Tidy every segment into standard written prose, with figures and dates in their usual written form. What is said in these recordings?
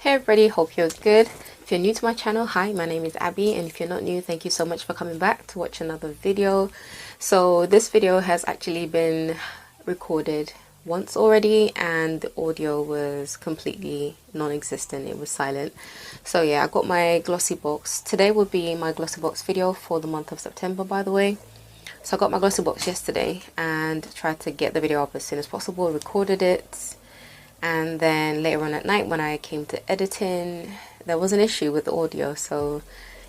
Hey everybody, hope you're good. If you're new to my channel, hi, my name is Abby, and if you're not new, thank you so much for coming back to watch another video. So this video has actually been recorded once already, and the audio was completely non-existent. It was silent. So yeah, I got my Glossybox. Today will be my Glossybox video for the month of September, by the way. So I got my Glossybox yesterday and tried to get the video up as soon as possible, recorded it. And then later on at night when I came to editing, there was an issue with the audio, so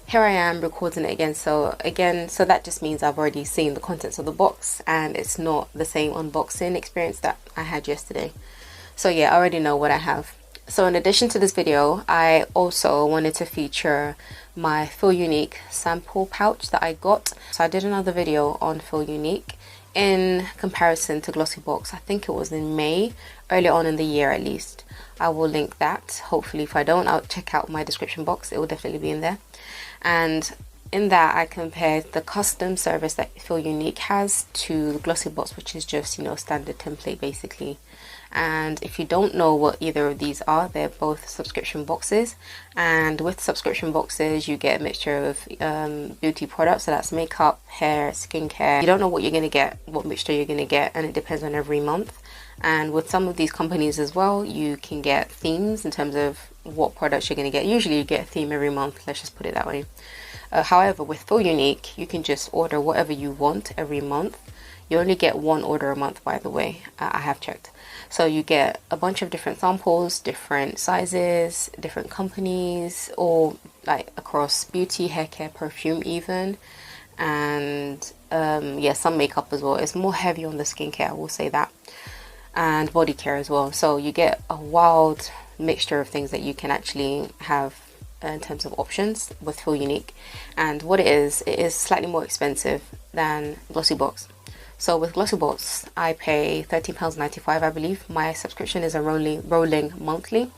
here I am recording it again. So that just means I've already seen the contents of the box and it's not the same unboxing experience that I had yesterday. So yeah, I already know what I have. So in addition to this video, I also wanted to feature my Feelunique sample pouch that I got. So I did another video on Feelunique in comparison to Glossybox. I think it was in May, earlier on in the year at least. I will link that. Hopefully, if I don't, I'll check out my description box. It will definitely be in there. And in that, I compared the custom service that Feelunique has to Glossybox, which is just, you know, standard template basically. And if you don't know what either of these are, they're both subscription boxes, and with subscription boxes you get a mixture of beauty products, so that's makeup, hair, skincare. You don't know what you're going to get, what mixture you're going to get, and it depends on every month. And with some of these companies as well, you can get themes in terms of what products you're going to get. Usually you get a theme every month, let's just put it that way. However, with Feelunique, you can just order whatever you want every month. You only get one order a month, by the way. I have checked. So you get a bunch of different samples, different sizes, different companies, all like across beauty, hair care, perfume even, and yeah, some makeup as well. It's more heavy on the skincare, I will say that, and body care as well. So you get a wild mixture of things that you can actually have in terms of options with Feelunique. And what it is slightly more expensive than Glossybox. So with Glossybox, I pay £13.95, I believe. My subscription is a rolling monthly.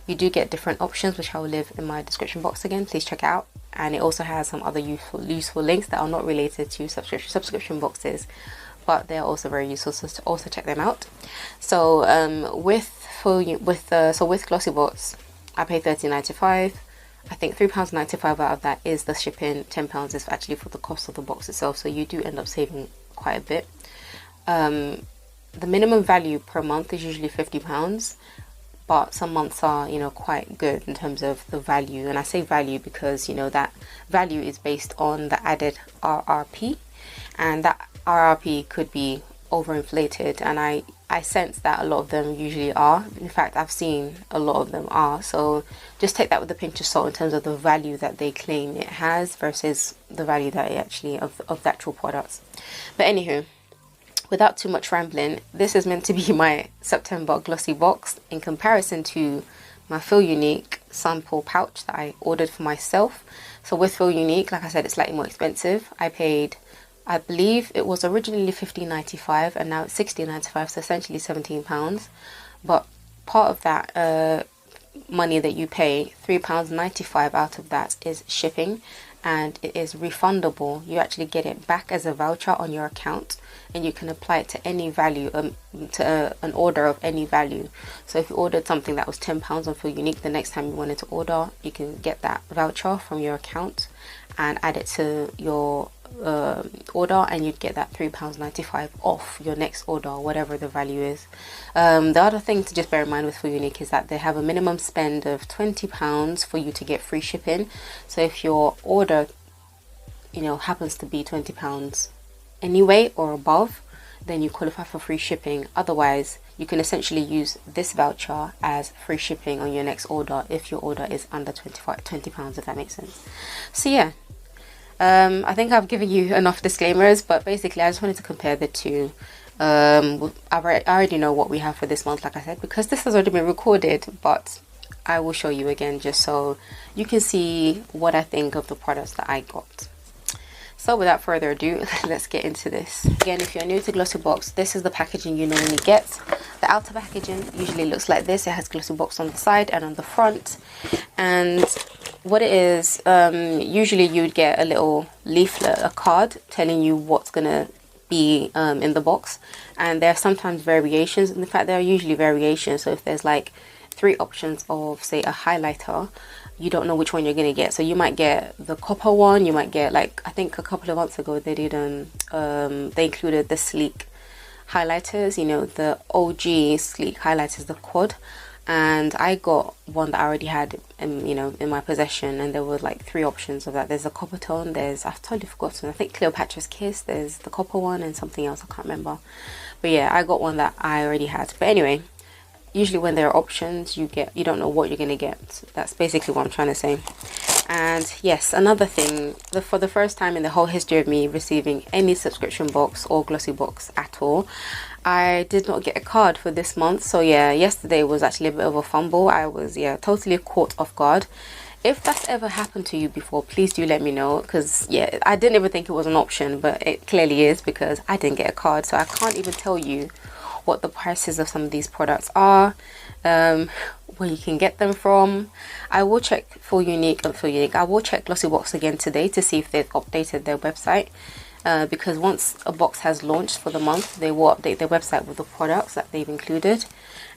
You do get different options, which I will leave in my description box again. Please check it out. And it also has some other useful links that are not related to subscription boxes, but they are also very useful. So to also check them out. So with Glossybox, I pay £13.95. I think £3.95 out of that is the shipping. £10 is actually for the cost of the box itself. So you do end up saving quite a bit. The minimum value per month is usually £50, but some months are, you know, quite good in terms of the value. And I say value because, you know, that value is based on the added RRP, and that RRP could be overinflated, and I sense that a lot of them usually are. In fact, I've seen a lot of them are. So just take that with a pinch of salt in terms of the value that they claim it has versus the value that it actually of the actual products. But anywho, without too much rambling, this is meant to be my September Glossybox in comparison to my Feelunique sample pouch that I ordered for myself. So with Feelunique, like I said, it's slightly more expensive. I paid, I believe it was originally $15.95 and now it's $16.95, so essentially £17. But part of that money that you pay, £3.95 out of that is shipping, and it is refundable. You actually get it back as a voucher on your account, and you can apply it to any value, to an order of any value. So if you ordered something that was £10 on Feelunique, the next time you wanted to order, you can get that voucher from your account and add it to your order, and you'd get that £3.95 off your next order, whatever the value is. The other thing to just bear in mind with Feelunique is that they have a minimum spend of £20 for you to get free shipping. So if your order, you know, happens to be £20 anyway or above, then you qualify for free shipping. Otherwise, you can essentially use this voucher as free shipping on your next order if your order is under £20, if that makes sense. So yeah, I think I've given you enough disclaimers, but basically I just wanted to compare the two. I already know what we have for this month, like I said, because this has already been recorded, but I will show you again just so you can see what I think of the products that I got. So without further ado, let's get into this. Again, if you're new to Glossybox, this is the packaging you normally get. The outer packaging usually looks like this. It has Glossybox on the side and on the front. And what it is, usually you'd get a little leaflet, a card telling you what's gonna be in the box. And there are sometimes variations. In fact, there are usually variations. So if there's like 3 options of, say, a highlighter, you don't know which one you're gonna get. So you might get the copper one, you might get, like, I think a couple of months ago they did they included the sleek highlighters, you know, the OG sleek highlighters, the quad. And I got one that I already had you know, in my possession, and there were like 3 options of that. There's a copper tone, there's, I've totally forgotten, I think Cleopatra's Kiss, there's the copper one, and something else, I can't remember. But yeah, I got one that I already had. But anyway, usually when there are options, you don't know what you're gonna get. That's basically what I'm trying to say. And yes, another thing, for the first time in the whole history of me receiving any subscription box or Glossybox at all, I did not get a card for this month. So yeah, yesterday was actually a bit of a fumble. I was, yeah, totally caught off guard. If that's ever happened to you before, please do let me know, because yeah, I didn't even think it was an option, but it clearly is, because I didn't get a card. So I can't even tell you what the prices of some of these products are, where you can get them from. I will check Feelunique. I will check Glossybox again today to see if they've updated their website, because once a box has launched for the month, they will update their website with the products that they've included,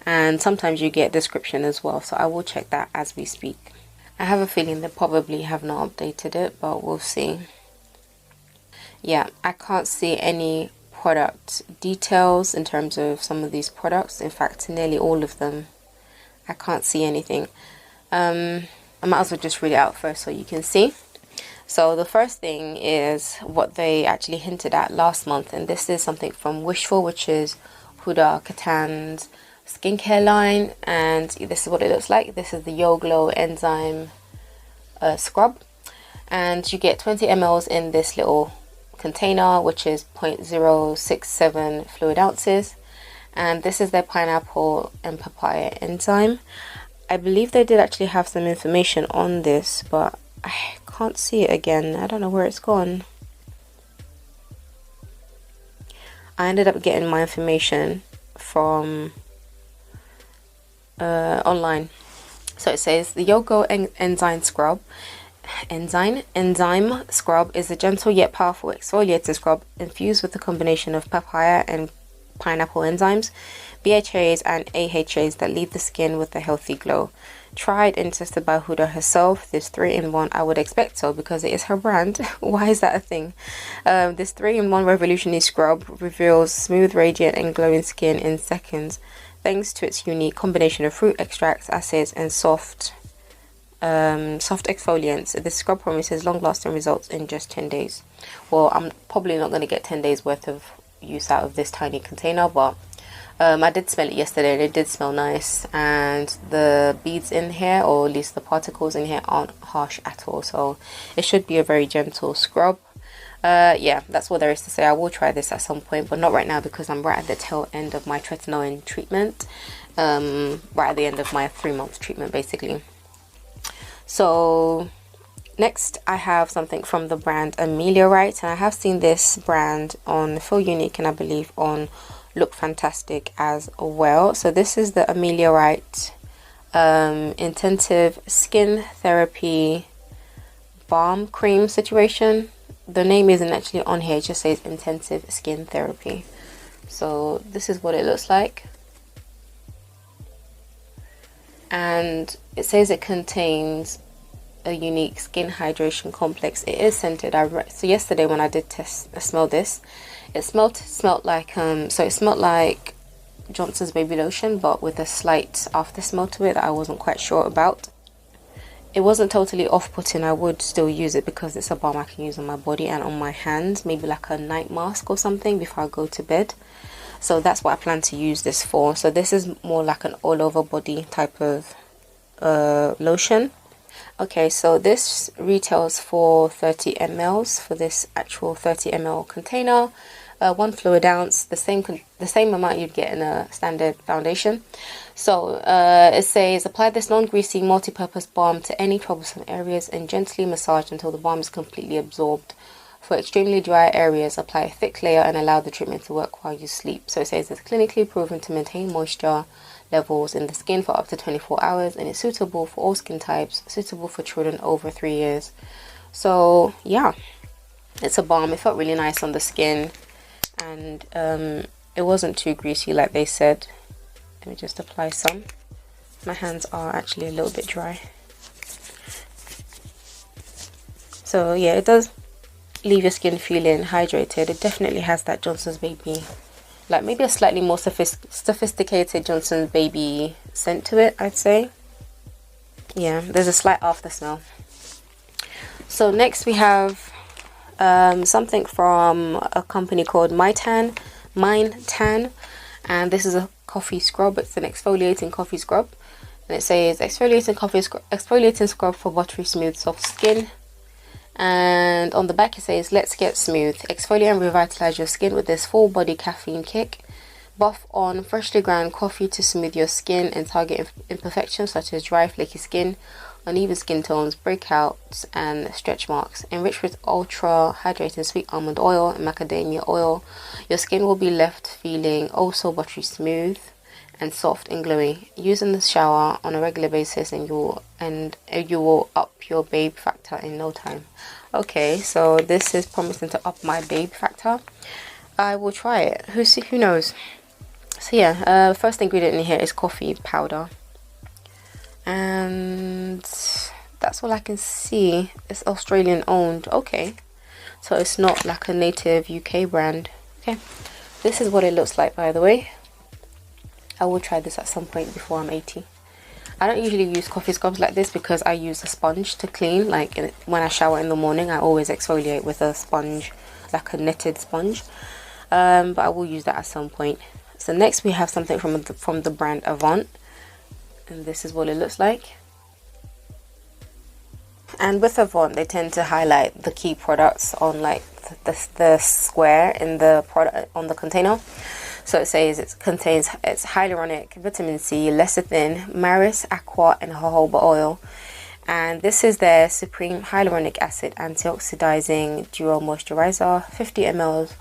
and sometimes you get a description as well. So I will check that as we speak. I have a feeling they probably have not updated it, but we'll see. Yeah, I can't see any product details in terms of some of these products. In fact, nearly all of them, I can't see anything. I might as well just read it out first so you can see. So the first thing is what they actually hinted at last month, and this is something from Wishful, which is Huda Kattan's skincare line, and this is what it looks like. This is the Yo Glow Enzyme scrub, and you get 20 ml in this little container, which is 0.067 fluid ounces, and this is their pineapple and papaya enzyme. I believe they did actually have some information on this, but I can't see it again. I don't know where it's gone. I ended up getting my information from online. So it says the Yogo Enzyme Scrub. Enzyme Scrub is a gentle yet powerful exfoliator scrub infused with a combination of papaya and pineapple enzymes, BHAs and AHAs that leave the skin with a healthy glow. Tried and tested by Huda herself, this 3-in-1, I would expect so because it is her brand. Why is that a thing? This 3-in-1 revolutionary scrub reveals smooth, radiant and glowing skin in seconds, thanks to its unique combination of fruit extracts, acids and soft exfoliants. This scrub promises long-lasting results in just 10 days. Well, I'm probably not going to get 10 days worth of use out of this tiny container, but I did smell it yesterday and it did smell nice, and the beads in here, or at least the particles in here, aren't harsh at all, so it should be a very gentle scrub. Yeah, that's what there is to say. I will try this at some point, but not right now because I'm right at the tail end of my tretinoin treatment, right at the end of my 3-month treatment basically. So next I have something from the brand Ameliorite, and I have seen this brand on Feelunique and I believe on Look Fantastic as well. So this is the Ameliorite intensive skin therapy balm cream situation. The name isn't actually on here, it just says intensive skin therapy. So this is what it looks like, and it says it contains a unique skin hydration complex. It is scented. So yesterday when I did smell this, it smelled like it smelled like Johnson's baby lotion, but with a slight after smell to it that I wasn't quite sure about. It wasn't totally off-putting. I would still use it because it's a balm I can use on my body and on my hands, maybe like a night mask or something before I go to bed. So that's what I plan to use this for. So this is more like an all over body type of lotion. Okay, so this retails for 30 ml for this actual 30 ml container, 1 fluid ounce, the same amount you'd get in a standard foundation. So it says apply this non-greasy multi-purpose balm to any troublesome areas and gently massage until the balm is completely absorbed. For extremely dry areas, apply a thick layer and allow the treatment to work while you sleep. So it says it's clinically proven to maintain moisture levels in the skin for up to 24 hours and it's suitable for all skin types, suitable for children over 3 years. So yeah, it's a balm. It felt really nice on the skin, and it wasn't too greasy like they said. Let me just apply some. My hands are actually a little bit dry. So yeah, it does leave your skin feeling hydrated. It definitely has that Johnson's Baby, like maybe a slightly more sophisticated Johnson's Baby scent to it, I'd say. Yeah, there's a slight after smell. So next we have something from a company called Mine Tan, and this is a coffee scrub. It's an exfoliating coffee scrub, and it says exfoliating scrub for buttery smooth soft skin. And on the back it says, let's get smooth, exfoliate and revitalize your skin with this full body caffeine kick. Buff on freshly ground coffee to smooth your skin and target imperfections such as dry flaky skin, uneven skin tones, breakouts and stretch marks. Enriched with ultra hydrating sweet almond oil and macadamia oil, your skin will be left feeling oh so buttery smooth and soft and glowy. Use in the shower on a regular basis and you will up your babe factor in no time. Okay, so this is promising to up my babe factor. I will try it. Who knows? So yeah, first ingredient in here is coffee powder, and that's all I can see. It's Australian owned. Okay, so it's not like a native UK brand. Okay, this is what it looks like, by the way. I will try this at some point before I'm 80. I don't usually use coffee scrubs like this because I use a sponge to clean. Like when I shower in the morning, I always exfoliate with a sponge, like a knitted sponge. But I will use that at some point. So next we have something from the brand Avant, and this is what it looks like. And with Avant, they tend to highlight the key products on like the square in the product on the container. So it says it's hyaluronic, vitamin C, lecithin, maris, aqua, and jojoba oil. And this is their Supreme Hyaluronic Acid Antioxidizing Duo Moisturizer, 50 ml,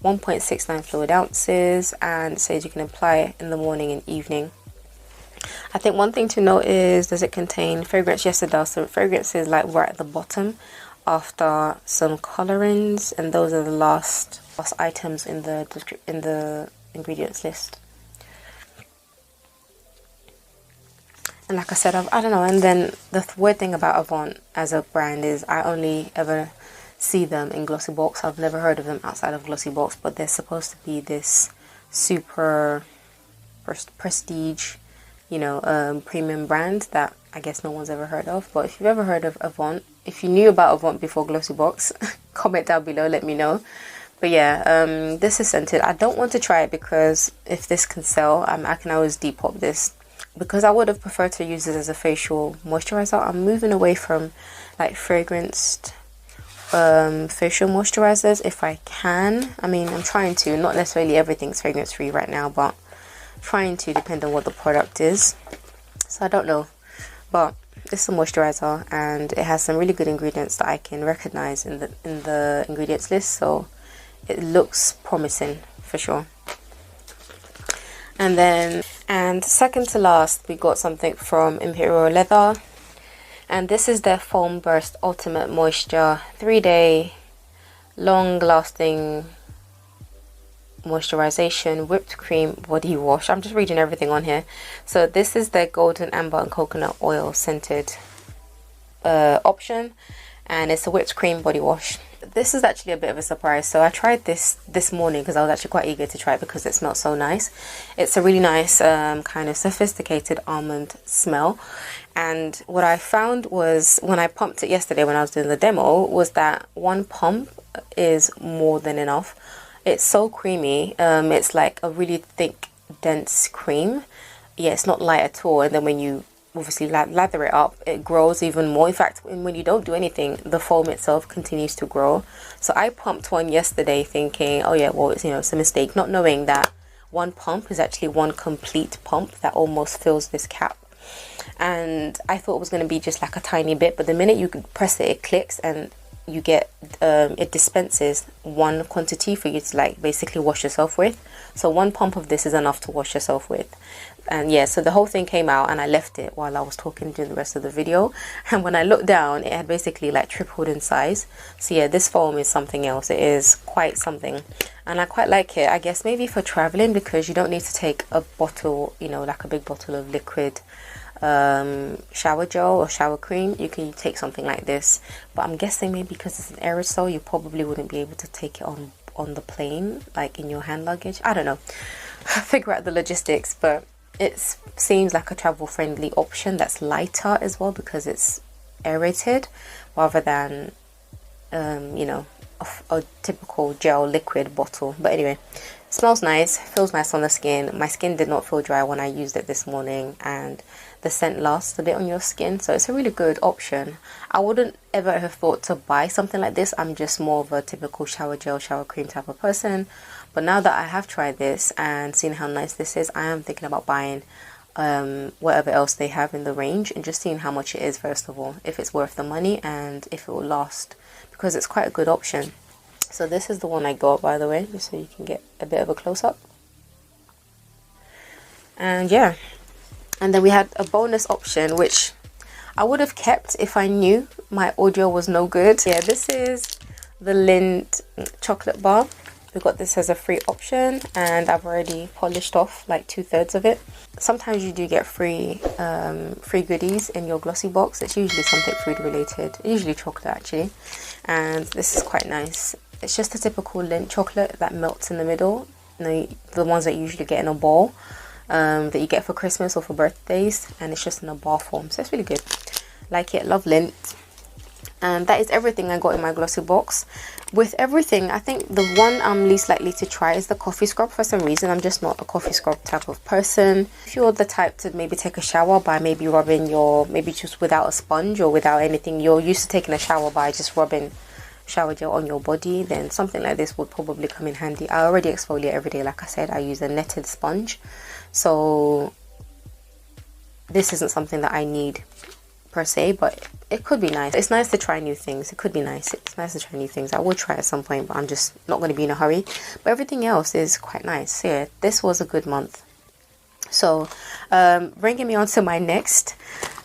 1.69 fluid ounces, and it says you can apply it in the morning and evening. I think one thing to note is, does it contain fragrance? Yes, it does. So fragrance is like right at the bottom after some colorings, and those are the last items in the ingredients list. And like I said, I don't know. And then the weird thing about Avant as a brand is I only ever see them in Glossybox. I've never heard of them outside of Glossybox, but they're supposed to be this super prestige, you know, premium brand that I guess no one's ever heard of. But if you've ever heard of Avant, if you knew about Avant before Glossybox, comment down below, let me know. But yeah, this is scented. I don't want to try it because if this can sell, I can always depop this. Because I would have preferred to use it as a facial moisturizer, I'm moving away from like fragranced facial moisturizers if I can. I mean, I'm trying to. Not necessarily everything's fragrance free right now, but trying to, depend on what the product is. So I don't know, but this is a moisturizer and it has some really good ingredients that I can recognize in the ingredients list. So it looks promising for sure. And second to last, we got something from Imperial Leather, and this is their Foam Burst Ultimate Moisture 3-day long lasting moisturization whipped cream body wash. I'm just reading everything on here. So this is their golden amber and coconut oil scented option, and it's a whipped cream body wash. This is actually a bit of a surprise. So I tried this morning because I was actually quite eager to try it because it smells so nice. It's a really nice kind of sophisticated almond smell. And what I found was when I pumped it yesterday when I was doing the demo was that one pump is more than enough. It's so creamy. It's like a really thick, dense cream. Yeah, it's not light at all. And then when you obviously lather it up, it grows even more. In fact, when you don't do anything, the foam itself continues to grow. So I pumped one yesterday thinking, oh yeah, well, it's, you know, it's a mistake, not knowing that one pump is actually one complete pump that almost fills this cap. And I thought it was going to be just like a tiny bit, but the minute you press it, it clicks and you get it dispenses one quantity for you to like basically wash yourself with. So one pump of this is enough to wash yourself with. And yeah, so the whole thing came out and I left it while I was talking during the rest of the video, and when I looked down, it had basically like tripled in size. So yeah, this foam is something else. It is quite something, and I quite like it. I guess maybe for traveling, because you don't need to take a bottle, you know, like a big bottle of liquid shower gel or shower cream, you can take something like this. But I'm guessing maybe because it's an aerosol, you probably wouldn't be able to take it on the plane, like in your hand luggage. I don't know. Figure out the logistics, but it seems like a travel friendly option that's lighter as well because it's aerated rather than you know, a typical gel liquid bottle. But anyway, smells nice, feels nice on the skin. My skin did not feel dry when I used it this morning, and the scent lasts a bit on your skin, so it's a really good option. I wouldn't ever have thought to buy something like this. I'm just more of a typical shower gel, shower cream type of person, but now that I have tried this and seen how nice this is, I am thinking about buying whatever else they have in the range and just seeing how much it is, first of all, if it's worth the money and if it will last, because it's quite a good option. So this is the one I got, by the way, just so you can get a bit of a close-up. And yeah, and then we had a bonus option which I would have kept if I knew my audio was no good. Yeah, this is the Lint Chocolate Bar. We got this as a free option, and I've already polished off like 2/3 of it. Sometimes you do get free goodies in your Glossybox. It's usually something food related, usually chocolate actually, and this is quite nice. It's just a typical Lint chocolate that melts in the middle, you know, the ones that you usually get in a ball, that you get for Christmas or for birthdays, and it's just in a bar form, so it's really good. Like it, love Lint. And that is everything I got in my Glossybox. With everything, I think the one I'm least likely to try is the coffee scrub. For some reason, I'm just not a coffee scrub type of person. If you're the type to maybe take a shower by maybe rubbing your, maybe just without a sponge or without anything, you're used to taking a shower by just rubbing shower gel on your body, then something like this would probably come in handy. I already exfoliate every day. Like I said, I use a netted sponge, so this isn't something that I need per se, but it could be nice. It's nice to try new things. It could be nice. It's nice to try new things. I will try at some point, but I'm just not going to be in a hurry. But everything else is quite nice. So yeah, this was a good month. So bringing me on to my next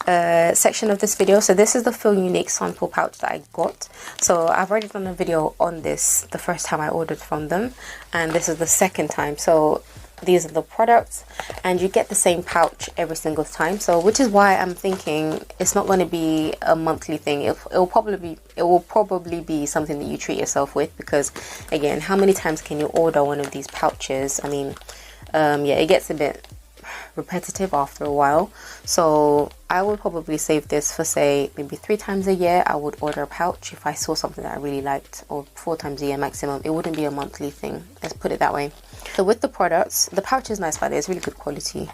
section of this video. So this is the Feelunique sample pouch that I got. So I've already done a video on this the first time I ordered from them, and this is the second time. So these are the products, and you get the same pouch every single time, so which is why I'm thinking it's not going to be a monthly thing. It will probably be something that you treat yourself with, because again, how many times can you order one of these pouches? I mean, yeah, it gets a bit repetitive after a while, so I would probably save this for, say, maybe 3 times a year. I would order a pouch if I saw something that I really liked, or 4 times a year maximum. It wouldn't be a monthly thing, let's put it that way. So with the products, the pouch is nice, by the way, it's really good quality.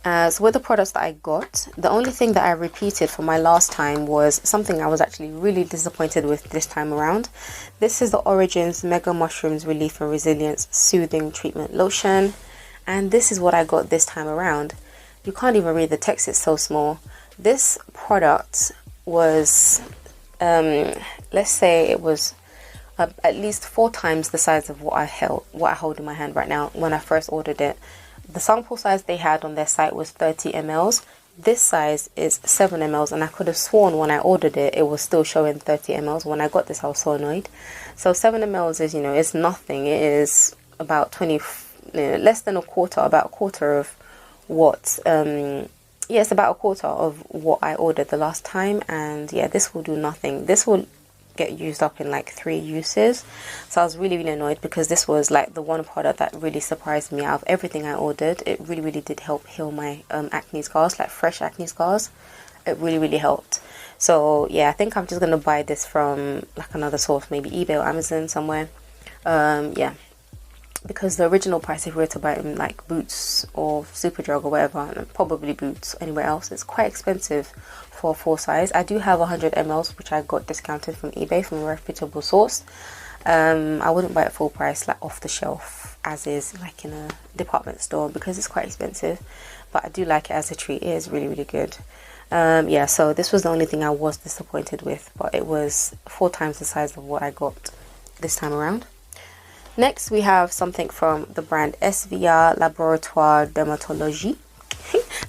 So with the products that I got, the only thing that I repeated from my last time was something I was actually really disappointed with this time around. This is the Origins Mega Mushrooms Relief and Resilience Soothing Treatment Lotion, and this is what I got this time around. You can't even read the text, it's so small. This product was, let's say it was at least 4 times the size of what I hold in my hand right now when I first ordered it. The sample size they had on their site was 30 mls. This size is 7 mls, and I could have sworn when I ordered it, it was still showing 30 mls. When I got this, I was so annoyed. So 7 mls is, you know, it's nothing. It is about 20, less than a quarter, about a quarter of what, yeah, it's about a quarter of what I ordered the last time. And yeah, this will do nothing. This will get used up in like 3 uses. So I was really annoyed, because this was like the one product that really surprised me out of everything I ordered. It really did help heal my acne scars, like fresh acne scars. It really helped. So yeah, I think I'm just gonna buy this from like another source, maybe eBay or Amazon somewhere. Yeah, because the original price, if we were to buy it in like Boots or Superdrug or whatever, and probably Boots anywhere else, it's quite expensive for a 4 size. I do have 100 mls, which I got discounted from eBay from a reputable source. I wouldn't buy it full price, like off the shelf as is, like in a department store, because it's quite expensive. But I do like it as a treat. It is really good. Yeah, so this was the only thing I was disappointed with, but it was 4 times the size of what I got this time around. Next, we have something from the brand SVR Laboratoire Dermatologie.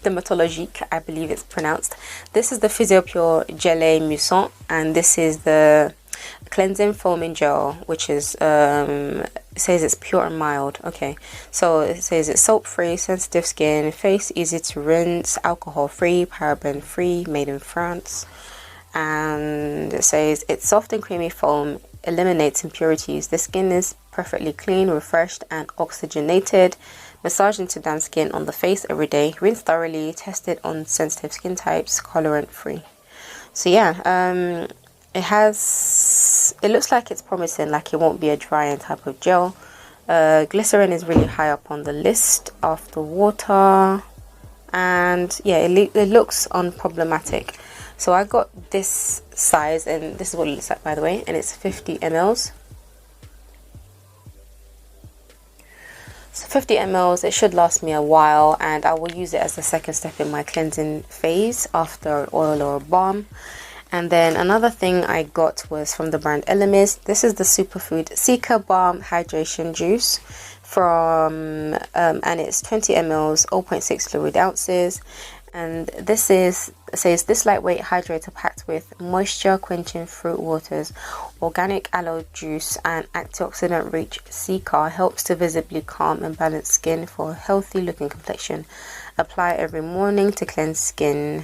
Dermatologique, I believe it's pronounced. This is the Physiopure Gelée Moussant, and this is the cleansing foaming gel, which is it says it's pure and mild. Okay, so it says it's soap free, sensitive skin, face easy to rinse, alcohol free, paraben free, made in France. And it says it's soft and creamy foam, eliminates impurities. The skin is perfectly clean, refreshed and oxygenated. Massage into damp skin on the face every day. Rinse thoroughly. Tested on sensitive skin types. Colorant free. So yeah, it looks like it's promising, like it won't be a drying type of gel. Glycerin is really high up on the list after water, and yeah, it looks unproblematic. So I got this size, and this is what it looks like, by the way, and it's 50 mls. So 50 mls, it should last me a while, and I will use it as the second step in my cleansing phase after oil or balm. And then another thing I got was from the brand Aloe. This is the Superfood Seeker Balm Hydration Juice from and it's 20 mls, 0.6 fluid ounces. And this says this lightweight hydrator packed with moisture quenching fruit waters, organic aloe juice and antioxidant rich Seeker helps to visibly calm and balance skin for a healthy looking complexion. Apply every morning to cleanse skin.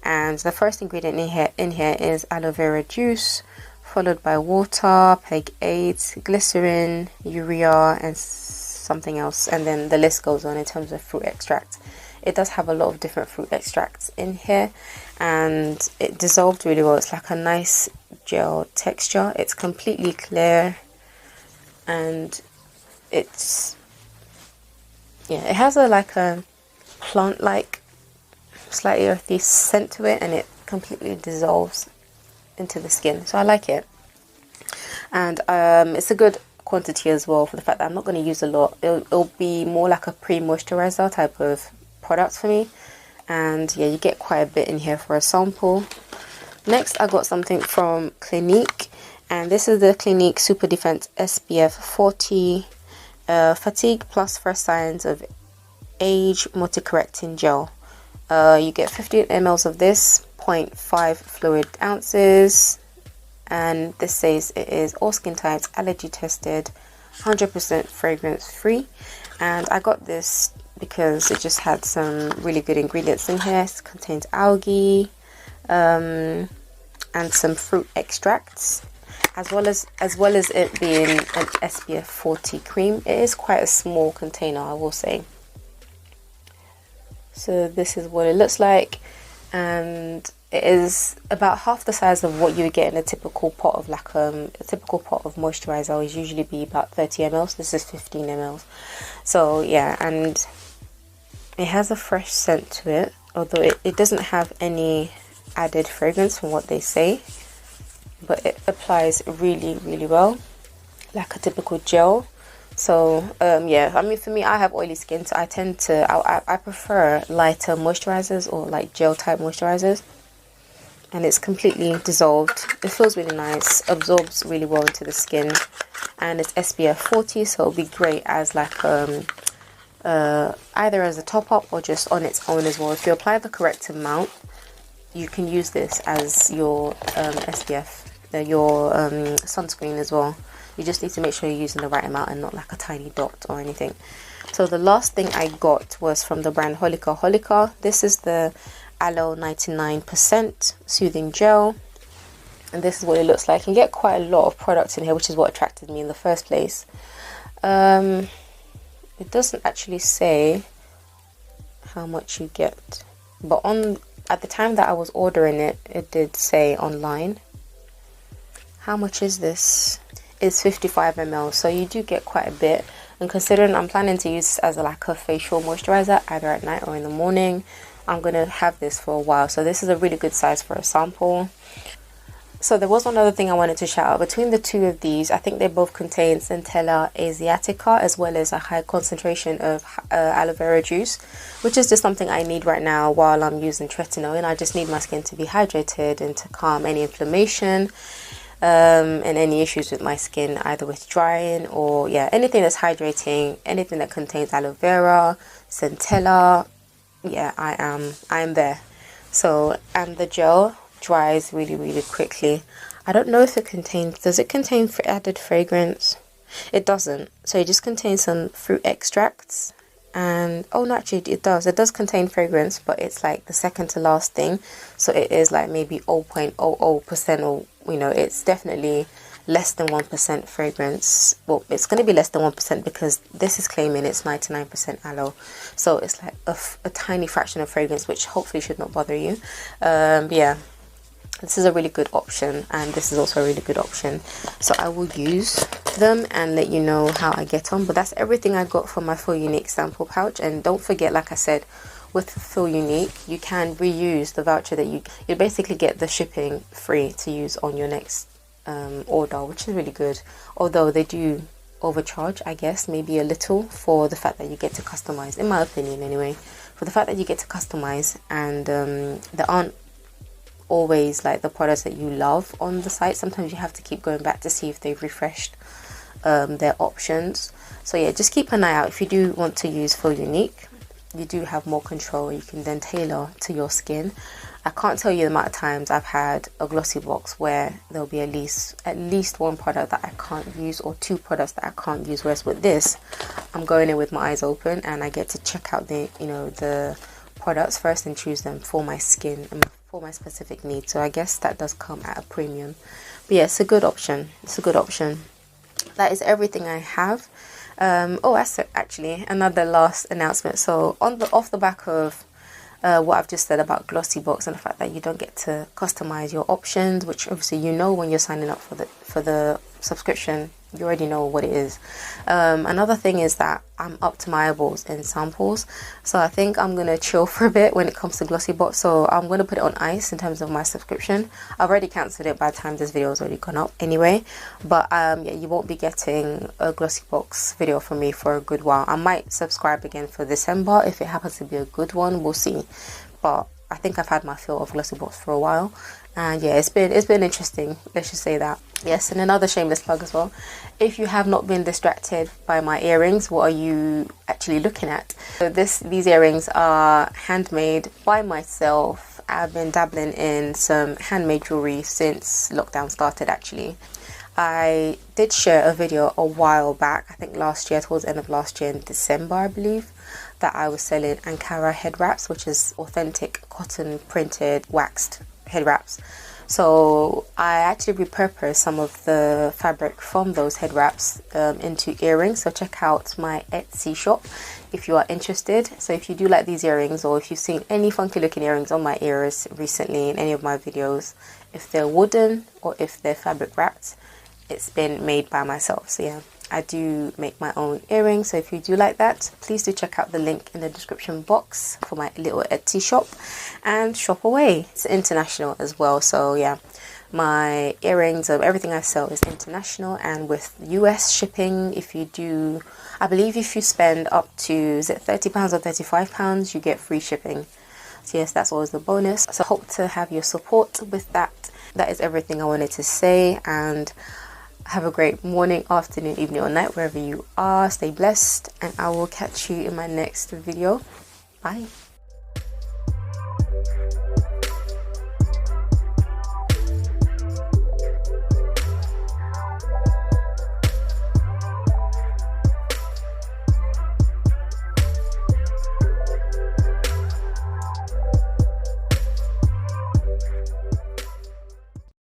And the first ingredient in here is aloe vera juice, followed by water, peg 8, glycerin, urea and something else, and then the list goes on in terms of fruit extract. It does have a lot of different fruit extracts in here, and it dissolved really well. It's like a nice gel texture. It's completely clear, and it has a plant like slightly earthy scent to it, and it completely dissolves into the skin, so I like it. And it's a good quantity as well, for the fact that I'm not going to use a lot. It'll be more like a pre-moisturizer type of product for me, and yeah, you get quite a bit in here for a sample. Next, I got something from Clinique, and this is the Clinique Super Defense SPF 40 Fatigue Plus Fresh Signs of Age Multi-Correcting Gel. You get 15 mls of this, 0.5 fluid ounces, and this says it is all skin types, allergy tested, 100% fragrance free. And I got this because it just had some really good ingredients in here. It contains algae and some fruit extracts, as well as it being an SPF 40 cream. It is quite a small container, I will say. So this is what it looks like, and it is about half the size of what you would get in a typical pot of a typical pot of moisturizer would usually be about 30 mls. This is 15 mls. So yeah, and it has a fresh scent to it, although it doesn't have any added fragrance from what they say, but it applies really, really well, like a typical gel. So yeah, I mean, for me, I have oily skin, so I prefer lighter moisturizers or like gel type moisturizers, and it's completely dissolved. It feels really nice, absorbs really well into the skin, and it's SPF 40, so it'll be great as like either as a top up or just on its own as well. If you apply the correct amount, you can use this as your SPF, your sunscreen as well. You just need to make sure you're using the right amount and not like a tiny dot or anything. So the last thing I got was from the brand Holika. This is the Aloe 99% Soothing Gel, and this is what it looks like. You can get quite a lot of products in here, which is what attracted me in the first place. It doesn't actually say how much you get, but at the time that I was ordering it, it did say online. How much is this? It's 55 ml, so you do get quite a bit. And considering I'm planning to use this as like a facial moisturizer either at night or in the morning, I'm gonna have this for a while. So this is a really good size for a sample. So there was one other thing I wanted to shout out. Between the two of these, I think they both contain Centella asiatica, as well as a high concentration of aloe vera juice, which is just something I need right now while I'm using tretinoin. I just need my skin to be hydrated and to calm any inflammation and any issues with my skin, either with drying or anything that's hydrating, anything that contains aloe vera, centella. I am there. So, and the gel dries really, really quickly. I don't know if it contains, does it contain added fragrance? It doesn't. So it just contains some fruit extracts. And oh no, actually it does contain fragrance, but it's like the second to last thing, so it is like maybe 0.00%, or you know, it's definitely less than 1% fragrance. Well, it's going to be less than 1% because this is claiming it's 99% aloe, so it's like a tiny fraction of fragrance, which hopefully should not bother you. Yeah, this is a really good option, and this is also a really good option, so I will use them and let you know how I get on. But that's everything I got from my Feelunique sample pouch. And don't forget, like I said, with Feelunique you can reuse the voucher that you basically get the shipping free to use on your next order, which is really good, although they do overcharge, I guess, maybe a little, for the fact that you get to customize, in my opinion anyway, for the fact that you get to customize, and there aren't always like the products that you love on the site. Sometimes you have to keep going back to see if they've refreshed their options. So yeah, just keep an eye out. If you do want to use Feelunique, you do have more control. You can then tailor to your skin. I can't tell you the amount of times I've had a Glossybox where there'll be at least one product that I can't use, or two products that I can't use, whereas with this I'm going in with my eyes open and I get to check out the, you know, the products first and choose them for my skin and for my specific needs. So I guess that does come at a premium, but yeah, it's a good option. It's a good option. That is everything I have. Oh, that's actually another last announcement. So off the back of what I've just said about Glossybox and the fact that you don't get to customize your options, which obviously you know when you're signing up for the subscription, you already know what it is. Another thing is that I'm up to my eyeballs in samples, so I think I'm gonna chill for a bit when it comes to Glossybox. So I'm gonna put it on ice in terms of my subscription. I've already cancelled it by the time this video has already gone up anyway, but yeah, you won't be getting a Glossybox video from me for a good while. I might subscribe again for December if it happens to be a good one, we'll see. But I think I've had my fill of Glossybox for a while, and yeah, it's been interesting, let's just say that. Yes, and another shameless plug as well, if you have not been distracted by my earrings, what are you actually looking at? So these earrings are handmade by myself. I've been dabbling in some handmade jewelry since lockdown started actually. I did share a video a while back, I think last year, towards the end of last year in December I believe, that I was selling Ankara head wraps, which is authentic cotton printed waxed head wraps. So I actually repurposed some of the fabric from those head wraps into earrings. So check out my Etsy shop if you are interested. So if you do like these earrings, or if you've seen any funky looking earrings on my ears recently in any of my videos, if they're wooden or if they're fabric wrapped, it's been made by myself. So yeah, I do make my own earrings, so if you do like that, please do check out the link in the description box for my little Etsy shop and shop away. It's international as well, so yeah, my earrings, everything I sell is international, and with US shipping, if you do, I believe if you spend up to, is it £30 or £35, you get free shipping. So yes, that's always the bonus. So I hope to have your support with that. That is everything I wanted to say, and have a great morning, afternoon, evening or night wherever you are. Stay blessed, and I will catch you in my next video. Bye.